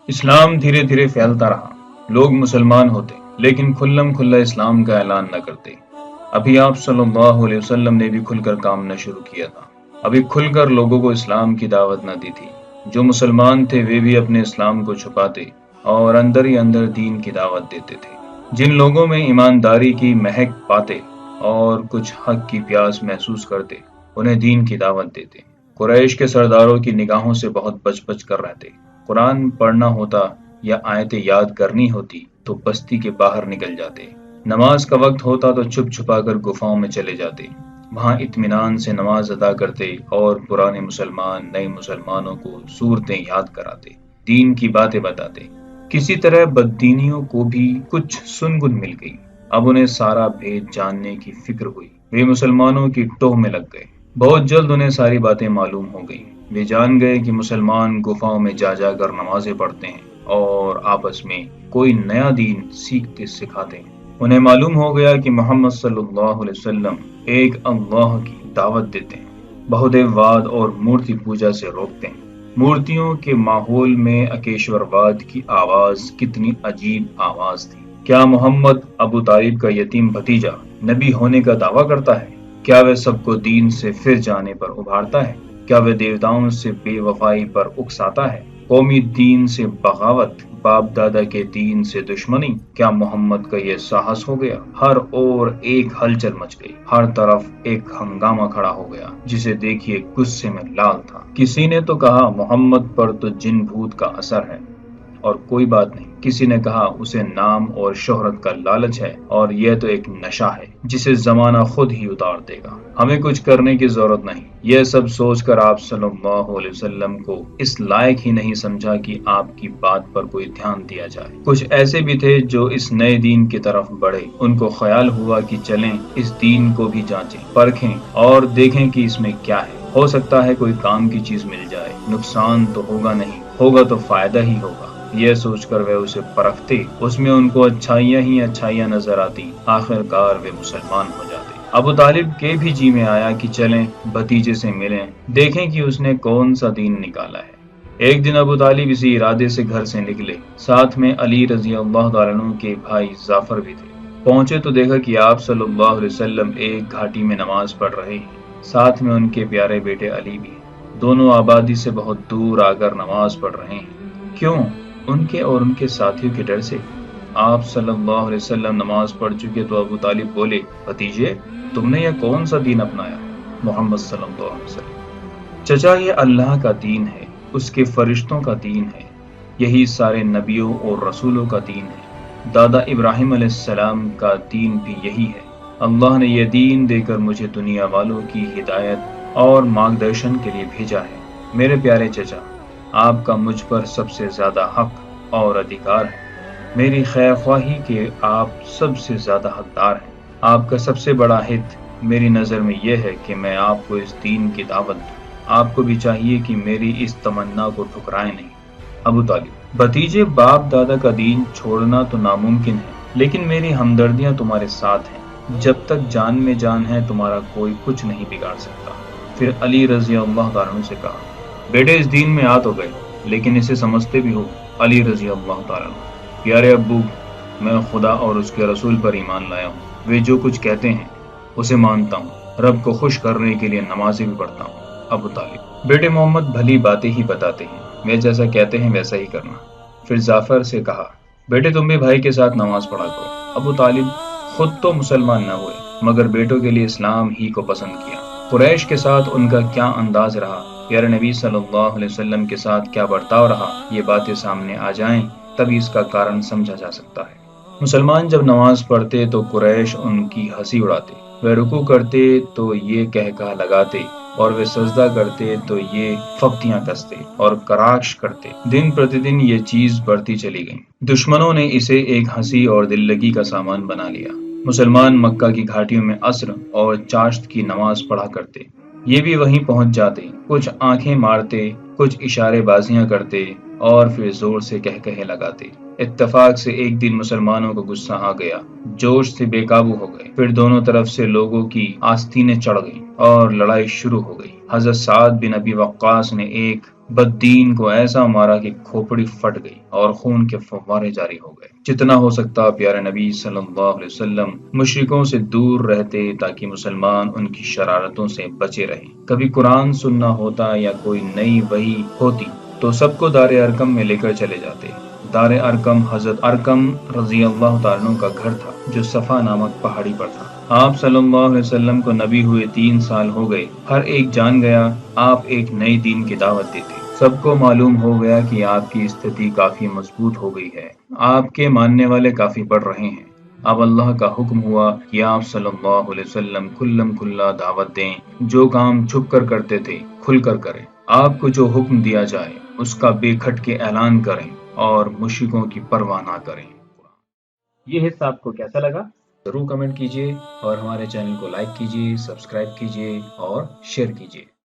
اسلام دھیرے دھیرے پھیلتا رہا، لوگ مسلمان ہوتے لیکن کھلم کھلا اسلام کا اعلان نہ کرتے۔ ابھی آپ صلی اللہ علیہ وسلم نے بھی کھل کر کام نہ شروع کیا تھا، ابھی کھل کر لوگوں کو اسلام کی دعوت نہ دی تھی۔ جو مسلمان تھے وہ بھی اپنے اسلام کو چھپاتے اور اندر ہی اندر دین کی دعوت دیتے تھے۔ جن لوگوں میں ایمانداری کی مہک پاتے اور کچھ حق کی پیاس محسوس کرتے، انہیں دین کی دعوت دیتے۔ قریش کے سرداروں کی نگاہوں سے بہت بچ بچ کر رہتے۔ قرآن پڑھنا ہوتا یا آیتیں یاد کرنی ہوتی تو بستی کے باہر نکل جاتے۔ نماز کا وقت ہوتا تو چھپ چھپا کر گفاؤں میں چلے جاتے، وہاں اطمینان سے نماز ادا کرتے اور پرانے مسلمان نئے مسلمانوں کو صورتیں یاد کراتے، دین کی باتیں بتاتے۔ کسی طرح بددینیوں کو بھی کچھ سنگن مل گئی، اب انہیں سارا بھید جاننے کی فکر ہوئی، وہ مسلمانوں کی ٹوہ میں لگ گئے۔ بہت جلد انہیں ساری باتیں معلوم ہو گئیں، وہ جان گئے کہ مسلمان گفاؤں میں جا جا کر نمازیں پڑھتے ہیں اور آپس میں کوئی نیا دین سیکھتے سکھاتے ہیں۔ انہیں معلوم ہو گیا کہ محمد صلی اللہ علیہ وسلم ایک اللہ کی دعوت دیتے ہیں، بہودیوواد اور مورتی پوجا سے روکتے ہیں۔ مورتیوں کے ماحول میں اکیشور واد کی آواز کتنی عجیب آواز تھی۔ کیا محمد ابو طالب کا یتیم بھتیجا نبی ہونے کا دعویٰ کرتا ہے؟ کیا وہ سب کو دین سے پھر جانے پر ابھارتا ہے؟ کیا وہ دیوتاؤں سے بے وفائی پر اکساتا ہے؟ قومی دین سے بغاوت، باپ دادا کے دین سے دشمنی؟ کیا محمد کا یہ ساہس ہو گیا؟ ہر اور ایک ہلچل مچ گئی، ہر طرف ایک ہنگامہ کھڑا ہو گیا جسے دیکھیے غصے میں لال تھا۔ کسی نے تو کہا محمد پر تو جن بھوت کا اثر ہے، اور کوئی بات نہیں۔ کسی نے کہا اسے نام اور شہرت کا لالچ ہے اور یہ تو ایک نشہ ہے جسے زمانہ خود ہی اتار دے گا، ہمیں کچھ کرنے کی ضرورت نہیں۔ یہ سب سوچ کر آپ صلی اللہ علیہ وسلم کو اس لائق ہی نہیں سمجھا کہ آپ کی بات پر کوئی دھیان دیا جائے۔ کچھ ایسے بھی تھے جو اس نئے دین کی طرف بڑھے، ان کو خیال ہوا کہ چلیں اس دین کو بھی جانچیں پرکھیں اور دیکھیں کہ اس میں کیا ہے، ہو سکتا ہے کوئی کام کی چیز مل جائے، نقصان تو ہوگا نہیں، ہوگا تو فائدہ ہی ہوگا۔ یہ سوچ کر وہ اسے پرکھتے، اس میں ان کو اچھائیاں ہی اچھائیاں نظر آتی، آخر کار وہ مسلمان ہو جاتے۔ ابو طالب کے بھی جی میں آیا کہ چلیں بھتیجے سے ملیں، دیکھیں کہ اس نے کون سا دین نکالا ہے۔ ایک دن ابو طالب اسی ارادے سے گھر سے نکلے، ساتھ میں علی رضی اللہ تعالیٰ عنہ کے بھائی جعفر بھی تھے۔ پہنچے تو دیکھا کہ آپ صلی اللہ علیہ وسلم ایک گھاٹی میں نماز پڑھ رہے ہیں، ساتھ میں ان کے پیارے بیٹے علی بھی، دونوں آبادی سے بہت دور آ کر نماز پڑھ رہے ہیں۔ کیوں؟ ان کے اور ان کے ساتھیوں کے ڈر سے۔ آپ صلی اللہ علیہ وسلم نماز پڑھ چکے تو ابو طالب بولے، بھتیجے تم نے یہ کون سا دین اپنایا؟ محمد صلی اللہ علیہ وسلم: چچا یہ اللہ کا دین ہے، اس کے فرشتوں کا دین ہے، یہی سارے نبیوں اور رسولوں کا دین ہے، دادا ابراہیم علیہ السلام کا دین بھی یہی ہے۔ اللہ نے یہ دین دے کر مجھے دنیا والوں کی ہدایت اور مارگدرشن کے لیے بھیجا ہے۔ میرے پیارے چچا، آپ کا مجھ پر سب سے زیادہ حق اور ادھیکار ہے، میری خیر خواہی کے آپ سب سے زیادہ حقدار ہیں۔ آپ کا سب سے بڑا ہت میری نظر میں یہ ہے کہ میں آپ کو اس دین کی دعوت دوں، آپ کو بھی چاہیے کہ میری اس تمنا کو ٹھکرائیں نہیں۔ ابو طالب: بھتیجے باپ دادا کا دین چھوڑنا تو ناممکن ہے، لیکن میری ہمدردیاں تمہارے ساتھ ہیں، جب تک جان میں جان ہے تمہارا کوئی کچھ نہیں بگاڑ سکتا۔ پھر علی رضی اللہ تعالیٰ عنہ سے کہا، بیٹے اس دین میں آ تو گئے لیکن اسے سمجھتے بھی ہو؟ علی رضی اللہ تعالیٰ عنہ: پیارے ابو، میں خدا اور اس کے رسول پر ایمان لایا ہوں، وہ جو کچھ کہتے ہیں اسے مانتا ہوں، رب کو خوش کرنے کے لیے نمازیں بھی پڑھتا ہوں۔ ابو طالب: بیٹے محمد بھلی باتیں ہی بتاتے ہیں، وہ جیسا کہتے ہیں ویسا ہی کرنا۔ پھر جعفر سے کہا، بیٹے تم بھی بھائی کے ساتھ نماز پڑھا کرو۔ ابو طالب خود تو مسلمان نہ ہوئے مگر بیٹوں کے لیے اسلام ہی کو پسند کیا۔ قریش کے ساتھ ان کا کیا انداز رہا، پیارے نبی صلی اللہ علیہ وسلم کے ساتھ کیا برتاؤ رہا، یہ باتیں سامنے آ جائیں تبھی اس کا کارن سمجھا جا سکتا ہے۔ مسلمان جب نماز پڑھتے تو قریش ان کی ہنسی اڑاتے، وہ رکوع کرتے تو یہ کہا لگاتے اور وہ سجدہ کرتے تو یہ پھپتیاں کستے اور کراکش کرتے۔ دن پرتدن یہ چیز بڑھتی چلی گئی، دشمنوں نے اسے ایک ہنسی اور دل لگی کا سامان بنا لیا۔ مسلمان مکہ کی گھاٹیوں میں عصر اور چاشت کی نماز پڑھا کرتے، یہ بھی وہیں پہنچ جاتے، کچھ آنکھیں مارتے، کچھ اشارے بازیاں کرتے اور پھر زور سے کہے لگاتے۔ اتفاق سے ایک دن مسلمانوں کو غصہ آ گیا، جوش سے بے قابو ہو گئے، پھر دونوں طرف سے لوگوں کی آستینیں چڑھ گئیں اور لڑائی شروع ہو گئی۔ حضرت سعد بن ابی وقاص نے ایک بددین کو ایسا مارا کہ کھوپڑی پھٹ گئی اور خون کے فوارے جاری ہو گئے۔ جتنا ہو سکتا پیارے نبی صلی اللہ علیہ وسلم مشرکوں سے دور رہتے تاکہ مسلمان ان کی شرارتوں سے بچے رہیں۔ کبھی قرآن سننا ہوتا یا کوئی نئی وحی ہوتی تو سب کو دار ارقم میں لے کر چلے جاتے۔ دار ارقم حضرت ارقم رضی اللہ تعالیٰ عنہ کا گھر تھا جو صفا نامک پہاڑی پر تھا۔ آپ صلی اللہ علیہ وسلم کو نبی ہوئے 3 سال ہو گئے۔ ہر ایک جان گیا آپ ایک نئی دین کی دعوت دیتے۔ سب کو معلوم ہو گیا کہ آپ کی استھتی کافی مضبوط ہو گئی ہے، آپ کے ماننے والے کافی بڑھ رہے ہیں۔ اب اللہ کا حکم ہوا کہ آپ صلی اللہ علیہ وسلم کھلم کھلا دعوت دیں، جو کام چھپ کر کرتے تھے کھل کر کریں۔ آپ کو جو حکم دیا جائے اس کا بے کھٹ کے اعلان کریں اور مشرکوں کی پرواہ نہ کریں۔ یہ حصہ آپ کو کیسا لگا؟ ضرور کمنٹ کیجیے اور ہمارے چینل کو لائک کیجیے، سبسکرائب کیجیے اور شیئر کیجیے۔